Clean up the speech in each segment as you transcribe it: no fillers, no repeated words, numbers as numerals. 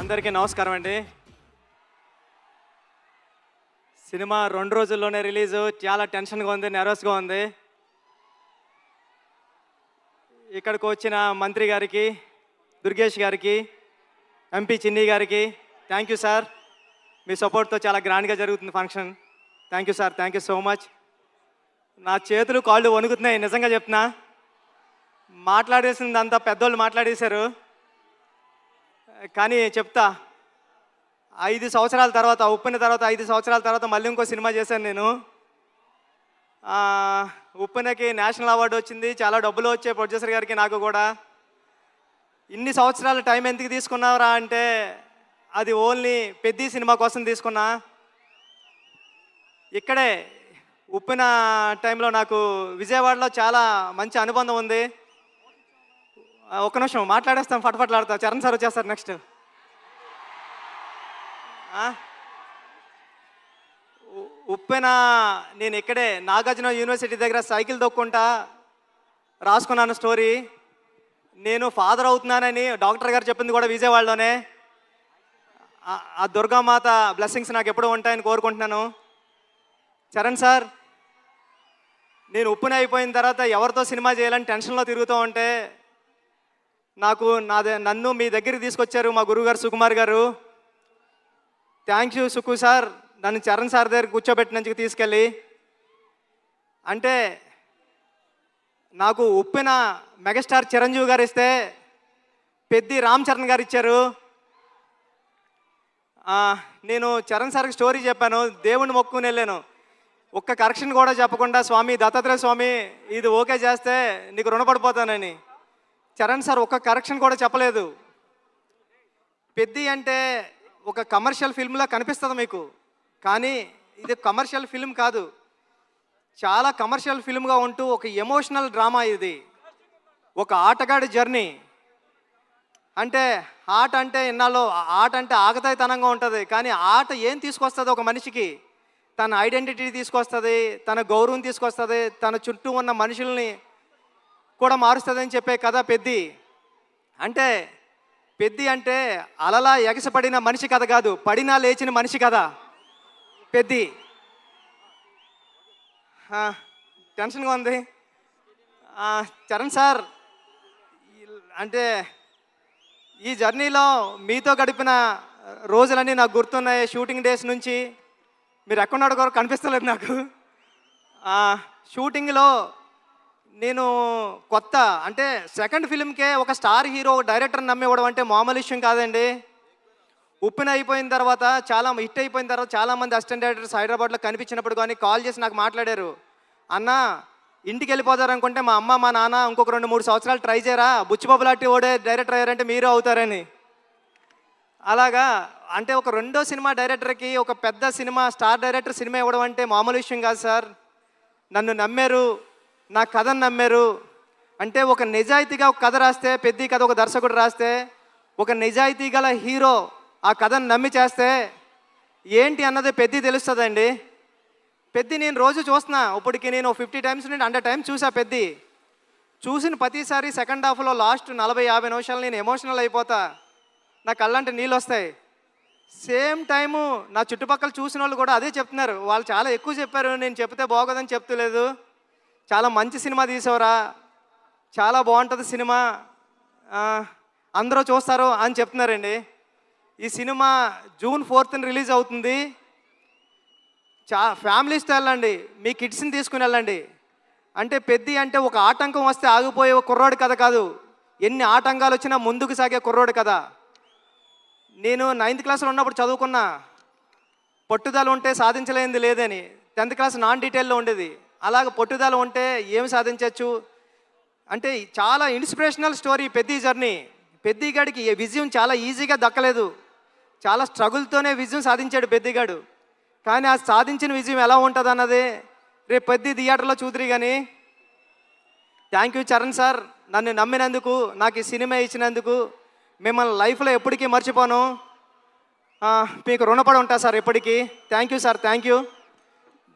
అందరికీ నమస్కారం అండి. సినిమా 2 రోజుల్లోనే రిలీజు. చాలా టెన్షన్‌గా ఉంది, నెర్వస్‌గా ఉంది. ఇక్కడికి వచ్చిన మంత్రి గారికి, దుర్గేష్ గారికి, ఎంపీ చిన్ని గారికి థ్యాంక్ యూ సార్. మీ సపోర్ట్‌తో చాలా గ్రాండ్‌గా జరుగుతుంది function. Thank you sir, thank you so much. నా చేతులు కాళ్ళు వణుకుతున్నాయి, నిజంగా చెప్తున్నా. మాట్లాడేసిందంతా పెద్దోళ్ళు మాట్లాడేశారు. కానీ చెప్తా, 5 సంవత్సరాల తర్వాత, ఉప్పెన తర్వాత 5 సంవత్సరాల తర్వాత మళ్ళీ ఇంకో సినిమా చేశాను నేను. ఉప్పెనకి నేషనల్ అవార్డు వచ్చింది, చాలా డబ్బులు వచ్చాయి ప్రొడ్యూసర్ గారికి, నాకు కూడా. ఇన్ని సంవత్సరాల టైం ఎందుకు తీసుకున్నారా అంటే అది ఓన్లీ పెద్ద సినిమా కోసం తీసుకున్నా. ఇక్కడే ఉప్పెన టైంలో నాకు విజయవాడలో చాలా మంచి అనుబంధం ఉంది. ఒక్క నిమిషం మాట్లాడేస్తాం, ఫటఫట్లాడతా. చరణ్ సార్ వచ్చేస్తారు నెక్స్ట్. ఉప్పెన నేను ఇక్కడే నాగార్జున యూనివర్సిటీ దగ్గర సైకిల్ దొక్కుంటా రాసుకున్నాను స్టోరీ. నేను ఫాదర్ అవుతున్నానని డాక్టర్ గారు చెప్పింది కూడా విజయవాడలోనే. ఆ దుర్గామాత బ్లెస్సింగ్స్ నాకు ఎప్పుడూ ఉంటాయని కోరుకుంటున్నాను. చరణ్ సార్, నేను ఉప్పెన అయిపోయిన తర్వాత ఎవరితో సినిమా చేయాలని టెన్షన్లో తిరుగుతూ ఉంటే నన్ను మీ దగ్గరికి తీసుకొచ్చారు మా గురువుగారు సుకుమార్ గారు. థ్యాంక్ యూ సుకు సార్, నన్ను చరణ్ సార్ దగ్గర కూర్చోబెట్టినందుకు తీసుకెళ్ళి. అంటే నాకు ఉప్పెన మెగాస్టార్ చిరంజీవి గారు ఇస్తే పెద్ది రామ్ చరణ్ గారు ఇచ్చారు. నేను చరణ్ సార్కి స్టోరీ చెప్పాను, దేవుణ్ణి మొక్కుని వెళ్ళాను. ఒక్క కరెక్షన్ కూడా చెప్పకుండా, స్వామి దత్తాత్రేయ స్వామి ఇది ఓకే చేస్తే నీకు రుణపడిపోతానని. చరణ్ సార్ ఒక్క కరెక్షన్ కూడా చెప్పలేదు. పెద్ది అంటే ఒక కమర్షియల్ ఫిల్మ్లా కనిపిస్తుంది మీకు, కానీ ఇది కమర్షియల్ ఫిల్మ్ కాదు. చాలా కమర్షియల్ ఫిల్మ్గా ఉంటూ ఒక ఎమోషనల్ డ్రామా ఇది. ఒక ఆటగాడి జర్నీ. అంటే ఆట అంటే ఇన్నాళ్ళు ఆట అంటే ఆగతాయితనంగా ఉంటుంది, కానీ ఆట ఏం తీసుకొస్తుంది ఒక మనిషికి? తన ఐడెంటిటీ తీసుకొస్తుంది, తన గౌరవం తీసుకొస్తుంది, తన చుట్టూ ఉన్న మనుషుల్ని కూడా మారుస్తుందని చెప్పే కథ పెద్ది. అంటే పెద్ది అంటే అలలా ఎగసపడిన మనిషి కథ కాదు, పడినా లేచిన మనిషి కథ పెద్ది. టెన్షన్గా ఉంది. చరణ్ సార్, అంటే ఈ జర్నీలో మీతో గడిపిన రోజులన్నీ నాకు గుర్తున్నాయి. షూటింగ్ డేస్ నుంచి మీరు ఎక్కడున్నాడు కూడా కనిపిస్తలేదు నాకు. షూటింగ్లో నేను కొత్త, అంటే సెకండ్ ఫిల్మ్కే ఒక స్టార్ హీరో డైరెక్టర్ నమ్మివ్వడం అంటే మామూలు విషయం కాదండి. ఉప్పెన అయిపోయిన తర్వాత, చాలా హిట్ అయిపోయిన తర్వాత చాలామంది అసిస్టెంట్ డైరెక్టర్స్ హైదరాబాద్లో కనిపించినప్పుడు కానీ కాల్ చేసి నాకు మాట్లాడారు, అన్న ఇంటికి వెళ్ళిపోతారనుకుంటే మా అమ్మ మా నాన్న ఇంకొక 2-3 సంవత్సరాలు ట్రై చేయరా, బుచ్చిబాబు లాంటి ఓడే డైరెక్టర్ అయ్యారంటే మీరు అవుతారని. అలాగా అంటే ఒక రెండో సినిమా డైరెక్టర్కి ఒక పెద్ద సినిమా స్టార్ డైరెక్టర్ సినిమా ఇవ్వడం అంటే మామూలు విషయం కాదు సార్. నన్ను నమ్మారు, నా కథను నమ్మారు. అంటే ఒక నిజాయితీగా ఒక కథ రాస్తే, పెద్ద కథ ఒక దర్శకుడు రాస్తే, ఒక నిజాయితీ గల హీరో ఆ కథను నమ్మి చేస్తే ఏంటి అన్నది పెద్ద తెలుస్తుందండి. పెద్ద నేను రోజు చూస్తున్నా, ఇప్పటికి నేను 50 టైమ్స్ నుండి 100 టైమ్స్ చూసా. పెద్ద చూసిన ప్రతిసారి సెకండ్ హాఫ్లో లాస్ట్ 40-50 నిమిషాలు నేను ఎమోషనల్ అయిపోతా, నా కళ్ళంటే నీళ్ళు వస్తాయి. సేమ్ టైము నా చుట్టుపక్కల చూసిన వాళ్ళు కూడా అదే చెప్తున్నారు. వాళ్ళు చాలా ఎక్కువ చెప్పారు, నేను చెప్తే బాగోదని చెప్తలేదు. చాలా మంచి సినిమా తీసావురా, చాలా బాగుంటుంది సినిమా, అందరూ చూస్తారు అని చెప్తున్నారండి. ఈ సినిమా June 4th రిలీజ్ అవుతుంది. ఫ్యామిలీస్తో వెళ్ళండి, మీ కిడ్స్ని తీసుకుని వెళ్ళండి. అంటే పెద్ద అంటే ఒక ఆటంకం వస్తే ఆగిపోయే కుర్రోడి కథ కాదు, ఎన్ని ఆటంకాలు వచ్చినా ముందుకు సాగే కుర్రోడి కథ. నేను 9th క్లాస్లో ఉన్నప్పుడు చదువుకున్నా, పట్టుదల ఉంటే సాధించలేనిది లేదని. 10th క్లాస్ నాన్ డీటెయిల్లో ఉండేది. అలాగ పట్టుదల ఉంటే ఏమి సాధించవచ్చు అంటే చాలా ఇన్స్పిరేషనల్ స్టోరీ పెద్ద జర్నీ. పెద్దిగాడికి విజయం చాలా ఈజీగా దక్కలేదు, చాలా స్ట్రగుల్తోనే విజయం సాధించాడు పెద్దిగాడు. కానీ ఆ సాధించిన విజయం ఎలా ఉంటుంది అన్నది రేపు పెద్ద థియేటర్లో చూద్దరు. కానీ థ్యాంక్ యూ చరణ్ సార్, నన్ను నమ్మినందుకు, నాకు ఈ సినిమా ఇచ్చినందుకు. మిమ్మల్ని లైఫ్లో ఎప్పటికీ మర్చిపోను, మీకు రుణపడి ఉంటా సార్ ఎప్పటికీ. Thank you sir, thank you.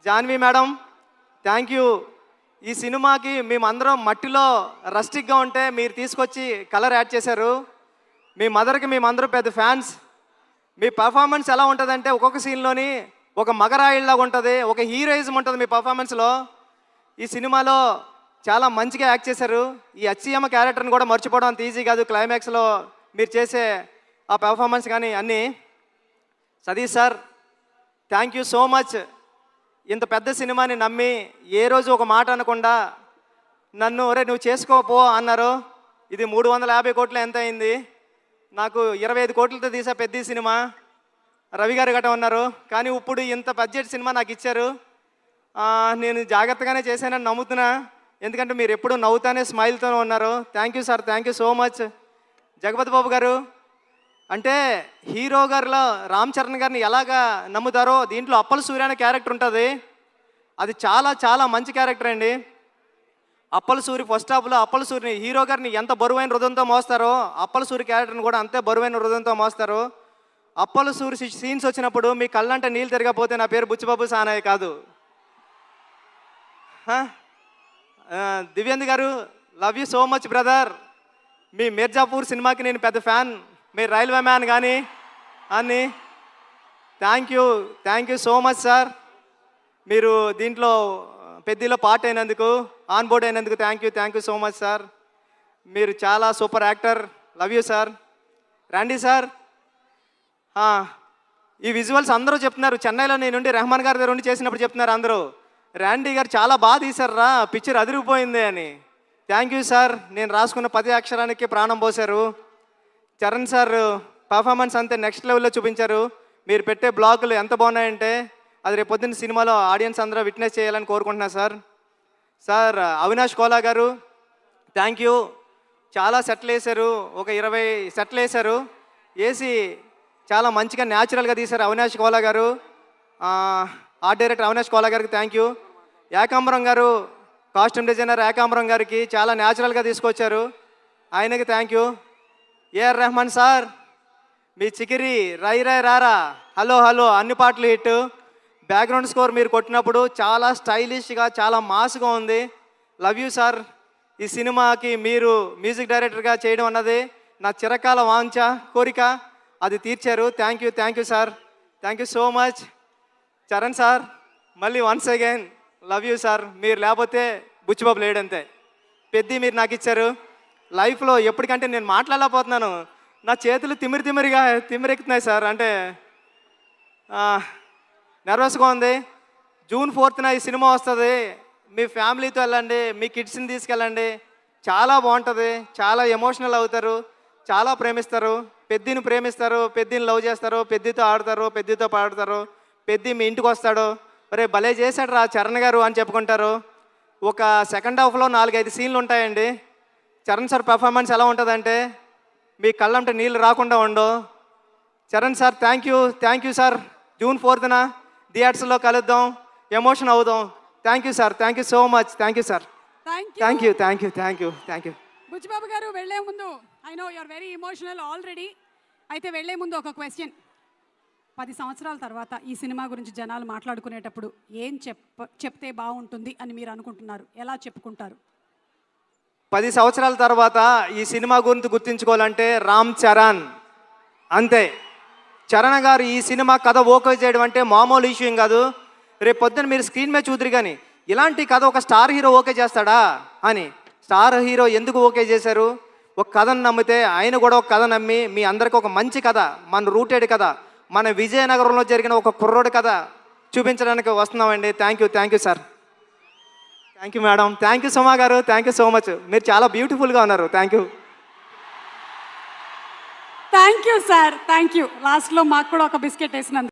Janhvi madam, thank you. ఈ సినిమాకి మేమందరం మట్టిలో రస్టిక్గా ఉంటే మీరు తీసుకొచ్చి కలర్ యాడ్ చేశారు. మీ మదర్కి మేమందరం పెద్ద ఫ్యాన్స్. మీ పర్ఫార్మెన్స్ ఎలా ఉంటుందంటే ఒక్కొక్క సీన్లోని ఒక మగరాయిల్లాగా ఉంటుంది, ఒక హీరోయిజం ఉంటుంది మీ పర్ఫార్మెన్స్లో. ఈ సినిమాలో చాలా మంచిగా యాక్ట్ చేశారు. ఈ అచ్చియమ్మ క్యారెక్టర్ని కూడా మర్చిపోవడం అంత ఈజీ కాదు. క్లైమాక్స్లో మీరు చేసే ఆ పెర్ఫార్మెన్స్ కానీ అన్నీ. Satish sir, thank you so much. ఇంత పెద్ద సినిమాని నమ్మి ఏ రోజు ఒక మాట అనకుండా నన్ను ఒరే నువ్వు చేసుకోపో అన్నారు. ఇది 350 కోట్లు ఎంత అయింది, నాకు 25 కోట్లతో తీసా పెద్ద సినిమా. రవి గారు గట్ట ఉన్నారు, కానీ ఇప్పుడు ఇంత బడ్జెట్ సినిమా నాకు ఇచ్చారు. నేను జాగ్రత్తగానే చేశానని నమ్ముతున్నా, ఎందుకంటే మీరు ఎప్పుడు నవ్వుతానే స్మైల్తోనే ఉన్నారు. Thank you sir, thank you so much. Jagapathi Babu garu, అంటే హీరో గారిలో రామ్ చరణ్ గారిని ఎలాగా నమ్ముతారో దీంట్లో అప్పల సూర్య అనే క్యారెక్టర్ ఉంటుంది. అది చాలా చాలా మంచి క్యారెక్టర్ అండి. అప్పల సూరి ఫస్ట్ హాఫ్లో అప్పల సూరిని హీరో గారిని ఎంత బరువైన హృదయంతో మోస్తారో అప్పల సూరి క్యారెక్టర్ని కూడా అంతే బరువైన హృదయంతో మోస్తారు. అప్పల సూరి సీన్స్ వచ్చినప్పుడు మీ కళ్ళంటే నీళ్ళు తిరగకపోతే నా పేరు బుచ్చిబాబు సానయ్య కాదు. Divyendu garu, love you so much brother. మీ మిర్జాపూర్ సినిమాకి నేను పెద్ద ఫ్యాన్, మీ రైల్వే మ్యాన్ కానీ అన్నీ. Thank you so much sir. మీరు దీంట్లో పెద్దలో పార్ట్ అయినందుకు, ఆన్ బోర్డ్ అయినందుకు thank you so much sir. మీరు చాలా super actor. Love you sir. రండి సార్. ఈ విజువల్స్ అందరూ చెప్తున్నారు, చెన్నైలో నేనుండి రెహమాన్ గారి దగ్గర ఉండి చేసినప్పుడు చెప్తున్నారు అందరూ, ర్యాండీ గారు చాలా బాగా తీశారా, పిక్చర్ అదిరిపోయింది అని. Thank you sir. నేను రాసుకున్న 10 అక్షరానికి ప్రాణం పోశారు. చరణ్ సార్ పర్ఫార్మెన్స్ అంతే నెక్స్ట్ లెవెల్లో చూపించారు. మీరు పెట్టే బ్లాగులు ఎంత బాగున్నాయంటే అది రేపు పొద్దున్న సినిమాలో ఆడియన్స్ అందరూ విట్నెస్ చేయాలని కోరుకుంటున్నాను సార్. సార్ అవినాష్ కోలా గారు, థ్యాంక్ యూ. చాలా సెట్లు వేశారు, ఒక 20 సెట్లు వేశారు. వేసి చాలా మంచిగా న్యాచురల్గా తీశారు అవినాష్ కోలా గారు. ఆర్ట్ డైరెక్టర్ అవినాష్ కోలా గారికి థ్యాంక్ యూ. ఏకాంబరం గారు, కాస్ట్యూమ్ డిజైనర్ ఏకాంబరం గారికి చాలా న్యాచురల్గా తీసుకొచ్చారు, ఆయనకి thank you. AR Rahman sir, మీ చికిరి రై రై రారా హలో హలో అన్ని పాటలు హిట్. బ్యాక్గ్రౌండ్ స్కోర్ మీరు కొట్టినప్పుడు చాలా స్టైలిష్గా చాలా మాస్గా ఉంది. Love you sir. ఈ సినిమాకి మీరు మ్యూజిక్ డైరెక్టర్గా చేయడం అన్నది నా చిరకాల వాంఛ కోరిక, అది తీర్చారు. Thank you sir. Thank you so much. Charan sir, మళ్ళీ once again love you sir. మీరు లేకపోతే బుచ్చిబాబు లేడంతే. పెద్ద మీరు నాకు ఇచ్చారు. లైఫ్లో ఎప్పటికంటే నేను మాట్లాడలేకపోతున్నాను, నా చేతులు తిమ్మిరెక్కుతున్నాయి సార్. అంటే నర్వస్గా ఉంది. జూన్ 4న ఈ సినిమా వస్తుంది. మీ ఫ్యామిలీతో వెళ్ళండి, మీ కిడ్స్ని తీసుకెళ్ళండి, చాలా బాగుంటుంది. చాలా ఎమోషనల్ అవుతారు, చాలా ప్రేమిస్తారు. పెద్దిని ప్రేమిస్తారు, పెద్దిని లవ్ చేస్తారు, పెద్దితో ఆడతారు, పెద్దితో పాడతారు. పెద్ది మీ ఇంటికి వస్తాడు, అరే భలే చేశాడు రా చరణ్ గారు అని చెప్పుకుంటారు. ఒక సెకండ్ హాఫ్లో 4-5 సీన్లు ఉంటాయండి. చరణ్ సార్ పెర్ఫార్మెన్స్ ఎలా ఉంటుందంటే మీ కళ్ళంటే నీళ్ళు రాకుండా ఉండవు. Charan sir thank you sir. June 4న థియేటర్స్లో కలుద్దాం, ఎమోషన్ అవుదాం. Thank you sir. Thank you so much. Thank you sir. Thank you. Buchi Babu garu, వెళ్లే ముందు I know you're very emotional already. అయితే వెళ్లే ముందు ఒక క్వశ్చన్. 10 సంవత్సరాల తర్వాత ఈ సినిమా గురించి జనాలు మాట్లాడుకునేటప్పుడు ఏం చెప్తే బాగుంటుంది అని మీరు అనుకుంటున్నారు? ఎలా చెప్పుకుంటారు? 10 సంవత్సరాల తర్వాత ఈ సినిమా గురించి గుర్తించుకోవాలంటే రామ్ చరణ్ అంతే. చరణ్ గారు ఈ సినిమా కథ ఓకే చేయడం అంటే మామూలు ఇష్యూ ఏం కాదు. రేపు పొద్దున్న మీరు స్క్రీన్ మీద చూద్దరు కానీ ఇలాంటి కథ ఒక స్టార్ హీరో ఓకే చేస్తాడా అని. స్టార్ హీరో ఎందుకు ఓకే చేశారు? ఒక కథను నమ్మితే ఆయన కూడా ఒక కథ నమ్మి మీ అందరికీ ఒక మంచి కథ, మన రూటెడ్ కథ, మన విజయనగరంలో జరిగిన ఒక కుర్రోడి కథ చూపించడానికి వస్తున్నామండి. Thank you sir. Thank you madam. Thank you Suma garu. Thank you so much. మీరు చాలా బ్యూటిఫుల్గా ఉన్నారు. Thank you sir. Thank you. లాస్ట్లో మాకు కూడా ఒక బిస్కెట్ వేసినందుకు.